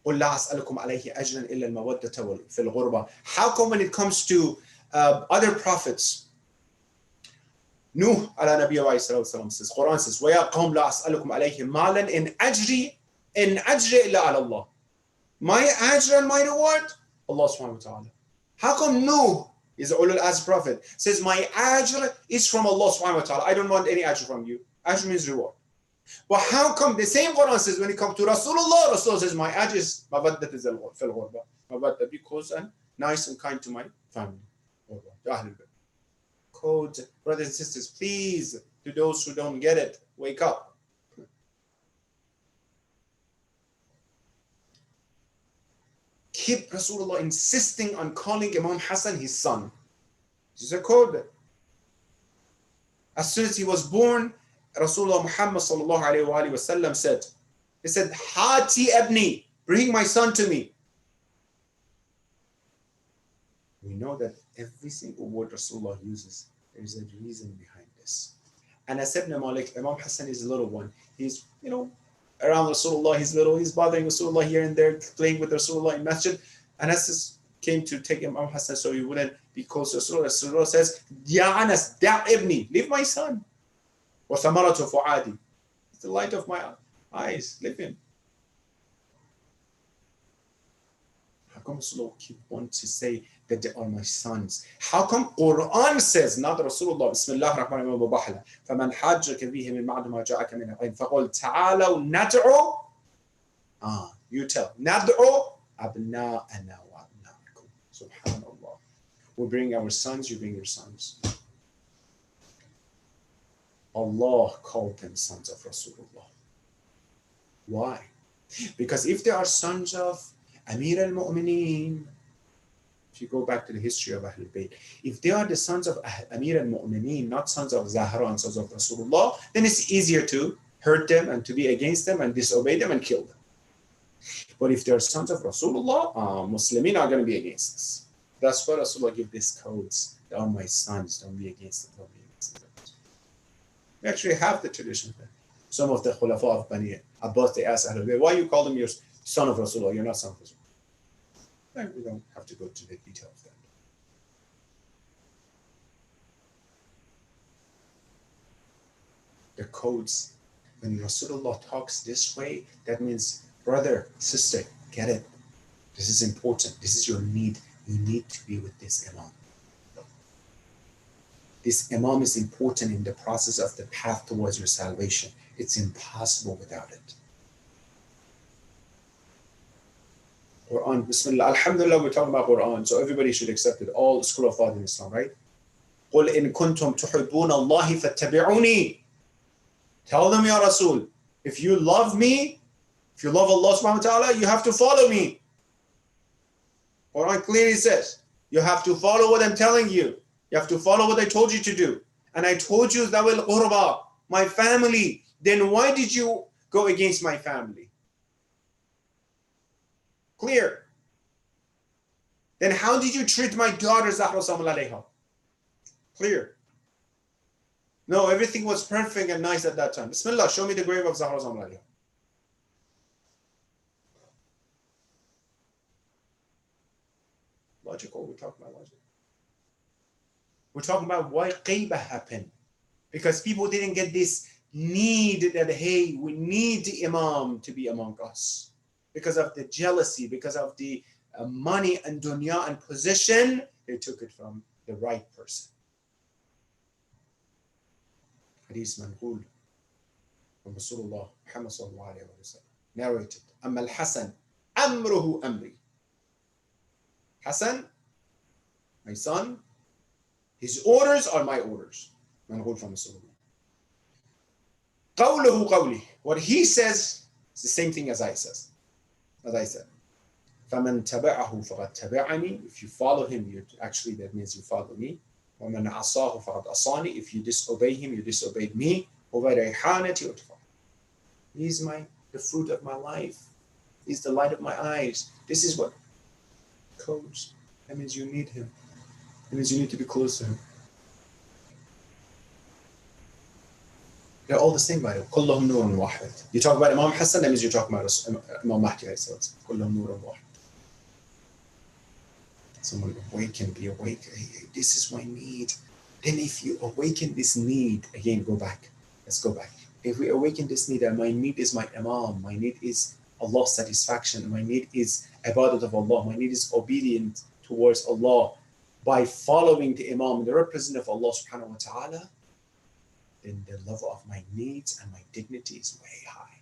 قُلْ لَا أَسْأَلُكُمْ عَلَيْهِ أَجْرًا إِلَّا الْمَوَدَّةَ فِي الْغُرْبَةِ. How come when it comes to other prophets, Nuh ala Nabi says, Quran says, وَيَا قَوْمْ لَا أَسْأَلُكُمْ عَلَيْهِ مَالًا إِنْ أَجْرِي إِلَّا عَلَى اللَّهِ. My ajr and my reward, Allah subhanahu wa ta'ala. How come Nuh is ulul azm prophet says, my ajr is from Allah subhanahu wa ta'ala. I don't want any ajr from you. Ajr means reward. But how come the same Quran says when it comes to Rasulullah, Rasulullah says, my ajr is mawaddat fil ghurba. Mawaddat, be close and nice and kind to my family. Code, brothers and sisters, please, to those who don't get it, wake up. Keep Rasulullah insisting on calling Imam Hassan his son. This is a code. As soon as he was born, Rasulullah Muhammad sallallahu alayhi wa sallam said, he said, Hati abni, bring my son to me. We know that every single word Rasulullah uses, there is a reason behind this. And as Ibn Malik, Imam Hassan is a little one. He's, around Rasulullah, he's little, he's bothering Rasulullah here and there, playing with Rasulullah in masjid. And Anas came to take Imam Hassan so he wouldn't be close to Rasulullah. Rasulullah says, Ya Anas, da' ibni, leave my son. Wa thamaratu fu'adi. It's the light of my eyes, leave him. How come Rasulullah keep wanting to say that they are my sons? How come Quran says, not Rasulullah, Bismillah ar-Rahman ar-Rahim, فَمَنْ حَاجَّكَ فِيهِ مِنْ مَعْدُ مَا جَاءَكَ مِنَ الْعِلْمِ فَقُلْ تَعَالَوْا نَدْعُوا you tell, نَدْعُوا أَبْنَاءَنَا وَأَبْنَاءَكُمْ. Subhanallah. We bring our sons, you bring your sons. Allah called them sons of Rasulullah. Why? Because if they are sons of Amir al-Mu'mineen, if you go back to the history of Ahlul Bayt, if they are the sons of Amir al-Mu'mineen, not sons of Zahra and sons of Rasulullah, then it's easier to hurt them and to be against them and disobey them and kill them. But if they're sons of Rasulullah, Muslimin are going to be against us. That's why Rasulullah give these codes. They are my sons, don't be against them, don't be against them. We actually have the tradition there. Some of the Khulafa of Bani Abbas, they ask Ahlul Bayt, why you call them your son of Rasulullah? You're not son of Rasulullah. We don't have to go to the detail of that. The codes, when Rasulullah talks this way, that means, brother, sister, get it. This is important. This is your need. You need to be with this Imam. This Imam is important in the process of the path towards your salvation. It's impossible without it. Quran, Bismillah. Alhamdulillah, we're talking about Quran, so everybody should accept it. All school of thought in Islam, right? قُلْ إِن كُنْتُمْ تُحِبُّونَ اللَّهِ فَاتَّبِعُونِي. Tell them, Ya Rasul, if you love me, if you love Allah subhanahu wa ta'ala, you have to follow me. Quran clearly says, you have to follow what I'm telling you. You have to follow what I told you to do. And I told you that will qurba, my family. Then why did you go against my family? Clear. Then how did you treat my daughter Zahra Salam alayha? Clear. No, everything was perfect and nice at that time. Bismillah, show me the grave of Zahra Salam alayha. Logical, we're talking about logic. We're talking about why Qaybah happened. Because people didn't get this need that, hey, we need the Imam to be among us. Because of the jealousy, because of the money and dunya and position, they took it from the right person. Hadith manqul from Rasulullah Muhammad sallallahu alayhi wa sallam, narrated, Amma al-Hasan, amruhu amri. Hassan, my son, his orders are my orders. Manqul from Rasulullah. قوله قولي. What he says is the same thing as I said. فَمَنْ تَبَعَهُ فَقَدْ تَبَعَنِي. If you follow him, actually that means you follow me. وَمَنْ عَصَاهُ فَقَدْ عَصَانِي. If you disobey him, you disobeyed me. وَبَرَيْحَانَةِ وَتْفَى. He's the fruit of my life. He's the light of my eyes. This is what codes. That means you need him. That means you need to be close to him. They're all the same, by the way. كلهم نور واحد. You talk about Imam Hassan, that means you're talking about Imam Mahdi. كلهم نور واحد. Someone awaken, be awake. Hey, this is my need. Then if you awaken this need, again, go back. Let's go back. If we awaken this need, that my need is my Imam, my need is Allah's satisfaction, my need is ibadat of Allah, my need is obedience towards Allah by following the Imam, the representative of Allah subhanahu wa ta'ala, then the level of my needs and my dignity is way high.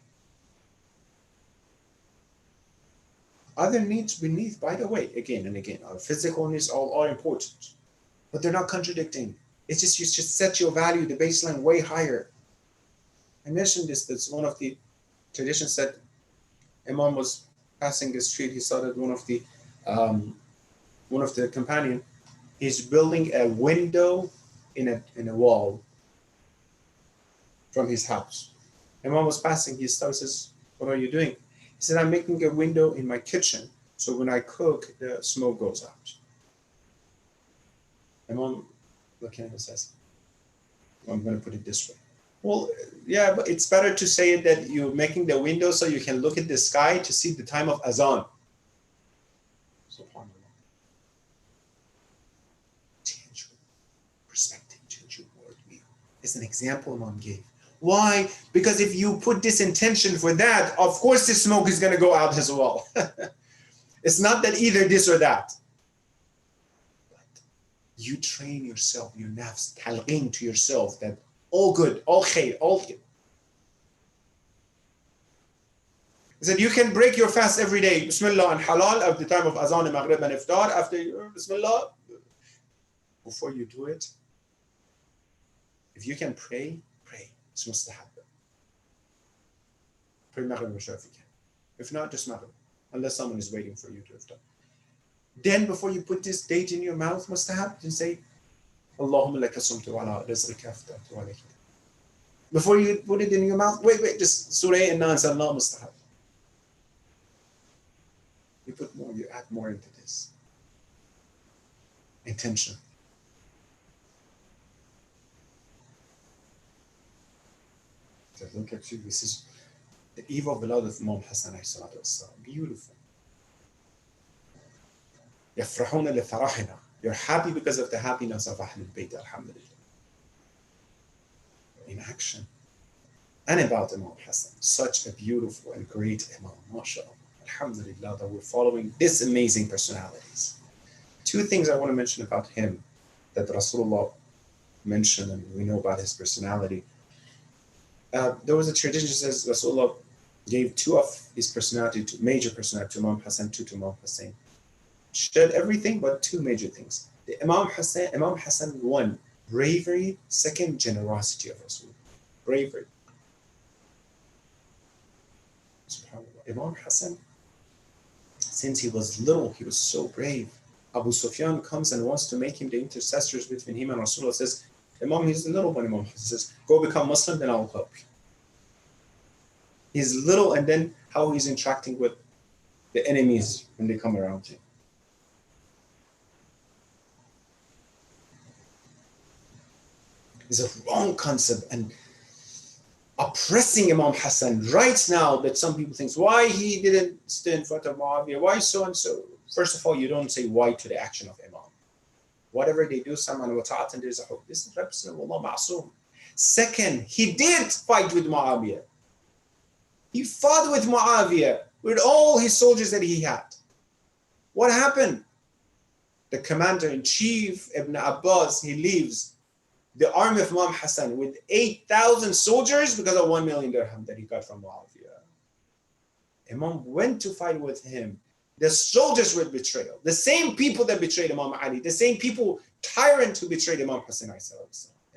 Other needs beneath, by the way, again and again, our physical needs all are important, but they're not contradicting. It's just you just set your value, the baseline way higher. I mentioned this, that's one of the traditions that Imam was passing the street, he saw that one of the companion, he's building a window in a wall from his house. Imam was passing, he stops, says, what are you doing? He said, I'm making a window in my kitchen, so when I cook, the smoke goes out. Imam looking at him says, I'm going to put it this way. Well, yeah, but it's better to say it that you're making the window so you can look at the sky to see the time of azan. SubhanAllah. Change your perspective, change your worldview. It's an example Imam gave. Why? Because if you put this intention for that, of course the smoke is going to go out as well. It's not that either this or that. But you train yourself, your nafs, talqeen to yourself that all good, all khair, all good. He said you can break your fast every day, Bismillah and halal, at the time of azan, maghrib and iftar, after Bismillah. Before you do it, if you can pray, pray. It's mustahab. Pray maghrib and isha if you can. If not, just maghrib, unless someone is waiting for you to iftar. Then before you put this date in your mouth, mustahab, then say, Allahumma laka sumtu ala rizqika aftartu alayka. Before you put it in your mouth, wait, just surah and nans are not mustahab. You put more, you add more into this. Intention. So look at you, this is the eve of beloved of Imam Hassan, beautiful. يفرحون لفرحنا. You're happy because of the happiness of Ahlul Bayt, alhamdulillah. In action. And about Imam Hassan, such a beautiful and great Imam, mashallah, alhamdulillah, that we're following these amazing personalities. Two things I want to mention about him that Rasulullah mentioned and we know about his personality. There was a tradition that says Rasulullah Gave two of his personality, to major personality, to Imam Hassan, two to Imam Hussein. Shared everything but two major things. The Imam Hassan, one, bravery, second, generosity of Rasul. Bravery. SubhanAllah. Imam Hassan, since he was little, he was so brave. Abu Sufyan comes and wants to make him the intercessors between him and Rasulullah. Says, Imam, he's the little one. Imam says, go become Muslim, then I'll help you. He's little, and then how he's interacting with the enemies when they come around him. It's a wrong concept and oppressing Imam Hassan right now that some people think, why he didn't stand in front of Muawiyah, why so and so. First of all, you don't say why to the action of Imam. Whatever they do, someone wa ta'atan, there's a hope. This is representative of Allah Ma'asum. Second, he did fight with Muawiyah. He fought with Muawiyah with all his soldiers that he had. What happened? The commander-in-chief, Ibn Abbas, he leaves the army of Imam Hassan with 8,000 soldiers because of 1 million dirham that he got from Muawiyah. Imam went to fight with him. The soldiers were betrayal. The same people that betrayed Imam Ali, the same people, tyrant who betrayed Imam Hassan.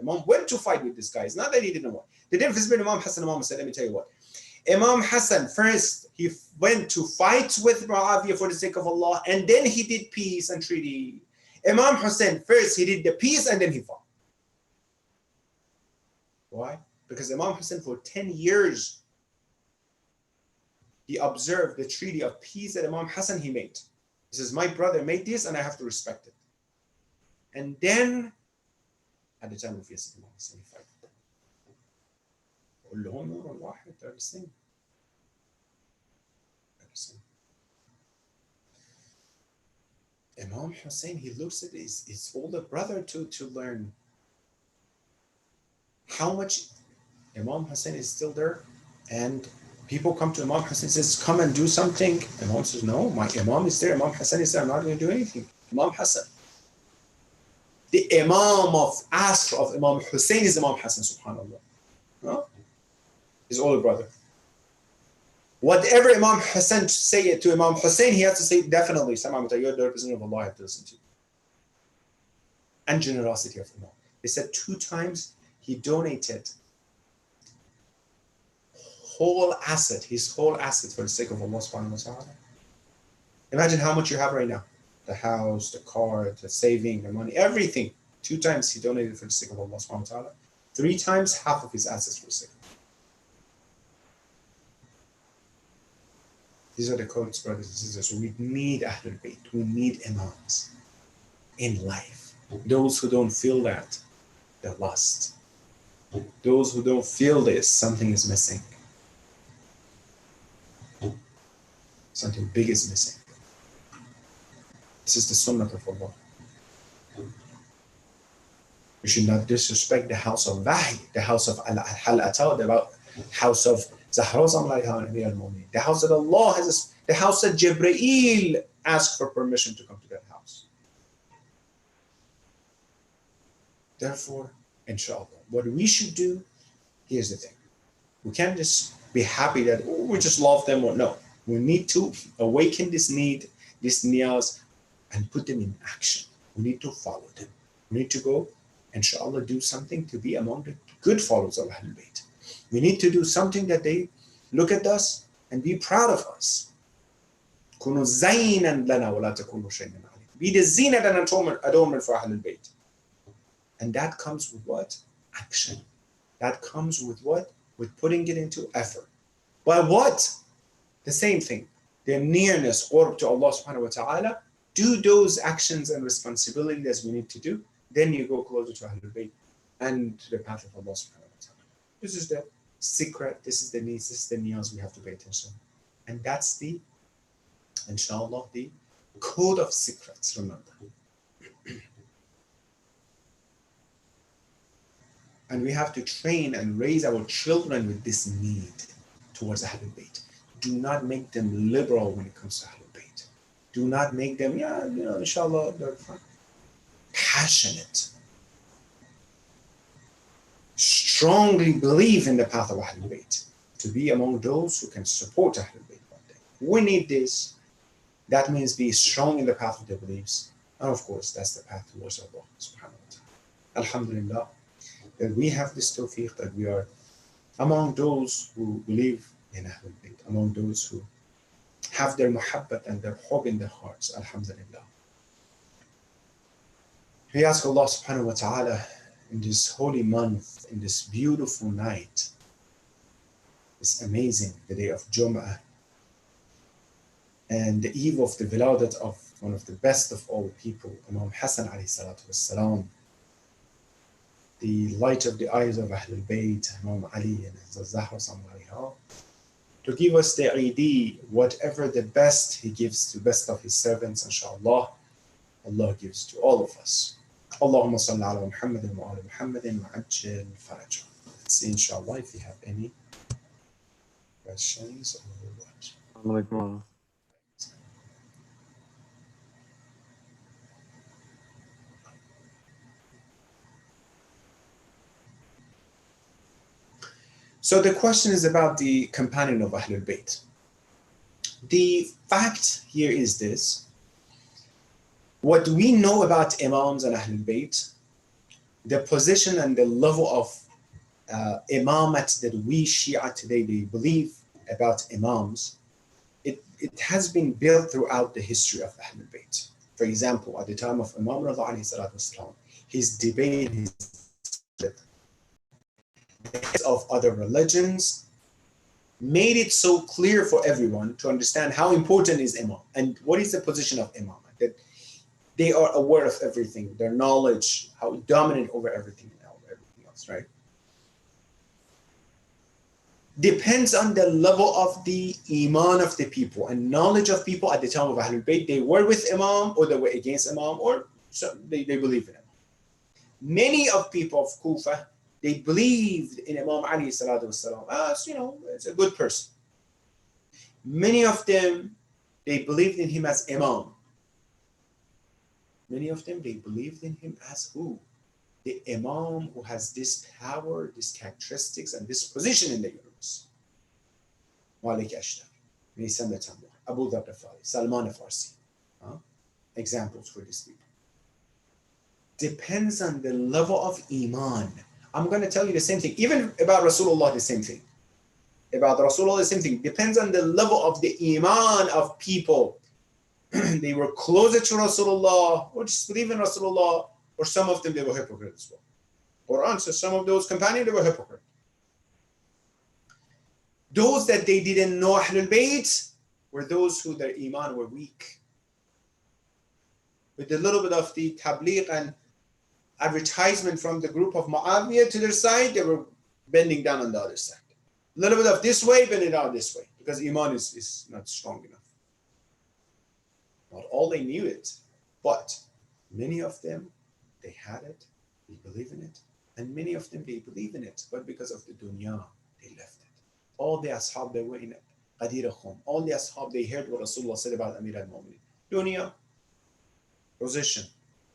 Imam went to fight with this guy. It's not that he didn't want. The difference between Imam Hassan and Imam Hassan, let me tell you what. Imam Hassan, first, he went to fight with Muawiyah for the sake of Allah, and then he did peace and treaty. Imam Hussein, first, he did the peace, and then he fought. Why? Because Imam Hussein, for 10 years, he observed the treaty of peace that Imam Hassan he made. He says, my brother made this, and I have to respect it. And then, at the time of Yazid, Imam Hussein, he fought. They're the same. Imam Hussein, he looks at his older brother to learn how much Imam Hussein is still there. And people come to Imam Hussein and says, come and do something. Imam says, no, my Imam is there. Imam Hussein is there. I'm not going to do anything. Imam Hassan. The Imam of Asr of Imam Hussein is Imam Hassan, subhanAllah. No? His older brother. Whatever Imam Hassan say it to Imam Hussein, he has to say, definitely, you're the representative of Allah, I have to listen to you. And generosity of Imam. They said 2 times he donated his whole asset for the sake of Allah subhanahu wa ta'ala. Imagine how much you have right now. The house, the car, the saving, the money, everything. 2 times he donated for the sake of Allah subhanahu wa ta'ala. 3 times half of his assets for the sake. These are the codes, brothers and sisters. We need Ahlul Bayt. We need Imams in life. Those who don't feel that, they're lost. Those who don't feel this, something is missing. Something big is missing. This is the sunnah of Allah. We should not disrespect the house of Wahy, the house of Al-Ataw, the house of Zahra, the house that Allah has, the house that Jibreel asked for permission to come to that house. Therefore, inshallah, what we should do, here's the thing. We can't just be happy that we just love them or no. We need to awaken this need, this niyaz, and put them in action. We need to follow them. We need to go, inshallah, do something to be among the good followers of Ahlul Bayt. We need to do something that they look at us and be proud of us. Be the zinat and adornment for Ahlul Bayt. And that comes with what? Action. That comes with what? With putting it into effort. By what? The same thing. Their nearness, qurb to Allah subhanahu wa ta'ala. Do those actions and responsibilities we need to do. Then you go closer to Ahlul Bayt and to the path of Allah subhanahu wa ta'ala. This is the secret. This is the needs. This is the niyaz we have to pay attention. And that's the, inshallah, the code of secrets, remember. And we have to train and raise our children with this need towards Ahlul Bayt. Do not make them liberal when it comes to Ahlul Bayt. Do not make them, inshallah, they're fine. Passionate. Strongly believe in the path of Ahlul Bayt. to be among those who can support Ahlul Bayt one day. We need this. That means be strong in the path of the beliefs. And of course, that's the path towards Allah subhanahu wa ta'ala. Alhamdulillah, that we have this tawfiq, that we are among those who believe in Ahlul Bayt, among those who have their muhabbat and their hope in their hearts. Alhamdulillah. We ask Allah subhanahu wa ta'ala in this holy month, in this beautiful night, this amazing, the day of Jum'ah, and the eve of the wiladat of one of the best of all people, Imam Hassan alayhi salatu wassalam, the light of the eyes of Ahlul Bayt, Imam Ali and Zahra Samariha, to give us the Eid, whatever the best he gives to the best of his servants, inshallah, Allah gives to all of us. Allahumma salli ala Muhammadin wa ala Muhammadin wa ajil farajah. Let's see, inshallah, if you have any questions or what. So the question is about the companion of Ahlul Bayt. The fact here is this. What we know about Imams and Ahlul Bayt, the position and the level of imamat that we Shia today they believe about Imams, it has been built throughout the history of Ahlul Bayt. For example, at the time of Imam Rida alayhi salatu wasalam, his debate, his of other religions made it so clear for everyone to understand how important is Imam and what is the position of Imam. That they are aware of everything, their knowledge, how dominant over everything else, right? Depends on the level of the iman of the people and knowledge of people at the time of Ahlul Bayt. They were with Imam or they were against Imam, or so they believe in him. Many of people of Kufa, they believed in Imam Ali salatu wasalam as, it's a good person. Many of them, they believed in him as Imam. Many of them, they believed in him as who? The Imam who has this power, these characteristics, and this position in the universe. Malik Ashtar, Nisan Tamur, Abu Dhar Rafali, Salman Farsi. Examples for these people. Depends on the level of Iman. I'm going to tell you the same thing. Even about Rasulullah, the same thing. About Rasulullah, the same thing. Depends on the level of the Iman of people. They were closer to Rasulullah, or just believe in Rasulullah, or some of them, they were hypocrites as well. Quran says some of those companions, they were hypocrites. Those that they didn't know Ahlul Bayt were those who their Iman were weak. With a little bit of the tabligh and advertisement from the group of Muawiyah to their side, they were bending down on the other side. A little bit of this way, bending down this way, because Iman is not strong enough. Not all they knew it, but many of them, they had it, they believe in it, and many of them, they believe in it, but because of the dunya, they left it. All the ashab, they were in Qadir Khum. All the ashab, they heard what Rasulullah said about Amir al-Mu'minin. Dunya, position,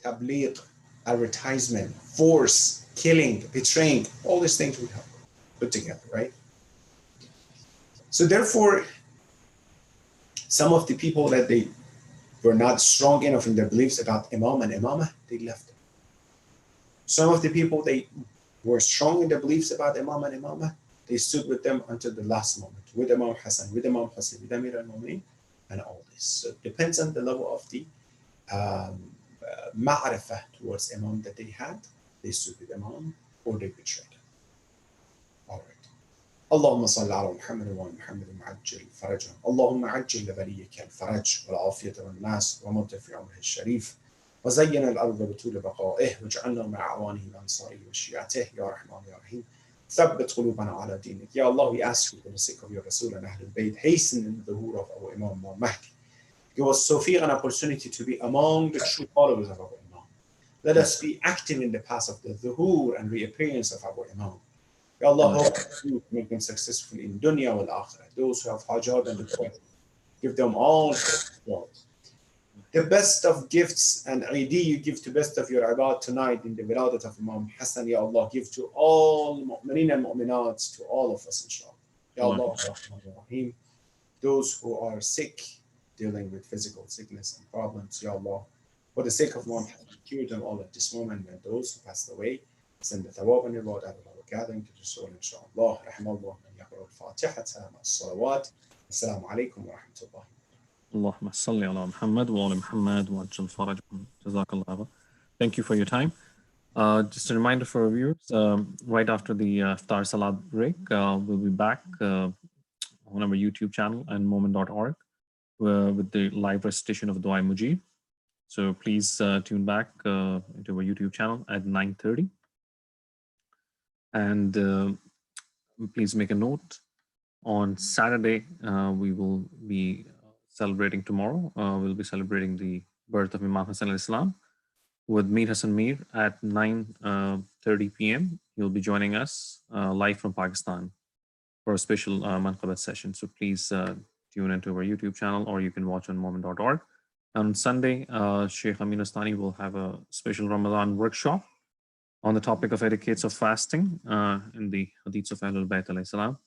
tabligh, advertisement, force, killing, betraying, all these things we have put together, right? So therefore, some of the people that they were not strong enough in their beliefs about Imam and Imamah, they left them. Some of the people, they were strong in their beliefs about Imam and Imamah, they stood with them until the last moment, with Imam Hassan, with Imam Hussein, with Amir al-Mu'minin, and all this. So it depends on the level of the ma'rifah towards Imam that they had. They stood with Imam or they betrayed him. All right. اللهم صل على محمد وعلى محمد وعجل فرجهم اللهم عجل لبليك الفرج والعافية والناس ومد في عمره الشريف وزين الأرض بطول بقائه واجعلنا مع أعوانه وأنصاره وشيعته يا رحمن يا رحيم ثبت قلوبنا على دينك. Ya Allah, we ask you for the sake of your Rasul and Ahlul Bayt, hasten in the zuhur of our Imam Mahdi. Give us tawfiq and opportunity to be among the true followers of our Imam. Let us be active in the path of the zuhur and reappearance of our Imam. Ya Allah, help you to make them successful in dunya wal akhirah. Those who have hajat and request, give them all the best of gifts and Eid you give to best of your ibad tonight in the wiladat of Imam Hassan. Ya Allah, give to all mu'mineen and mu'minat, to all of us, inshallah. Ya Allah, Rahman Rahim. Those who are sick, dealing with physical sickness and problems, Ya Allah, for the sake of Muhammad, cure them all at this moment, and those who passed away, send the thawab and reward out of our gathering to the soul, inshallah. Rahmallah, and yaqra al-Fatiha, as-salawat. Assalamu alaikum wa rahmatullah. اللهم صل على محمد وعلى محمد وعجل فرجهم. Jazakallah. Thank you for your time. Just a reminder for our viewers, right after the Iftar Salat break, we'll be back on our YouTube channel and moment.org with the live recitation of Dua Mujib. So please tune back into our YouTube channel at 9:30. And please make a note. On Saturday, we will be celebrating tomorrow. We'll be celebrating the birth of Imam Hassan al-Islam with Mir Hassan Mir at 9:30 p.m. He'll be joining us live from Pakistan for a special Manqabat session. So please tune into our YouTube channel, or you can watch on moment.org. On Sunday, Sheikh Amin Astani will have a special Ramadan workshop on the topic of etiquettes of fasting in the Hadiths of Ahlul Bayt alayhi salam.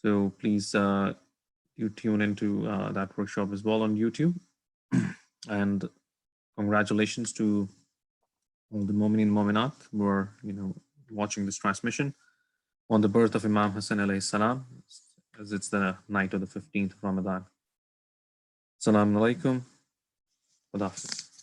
So please you tune into that workshop as well on YouTube. And congratulations to all the Mu'minin and Mu'minat who are watching this transmission on the birth of Imam Hassan alayhi salam, as it's the night of the 15th of Ramadan. Assalamu alaikum. Khudafis.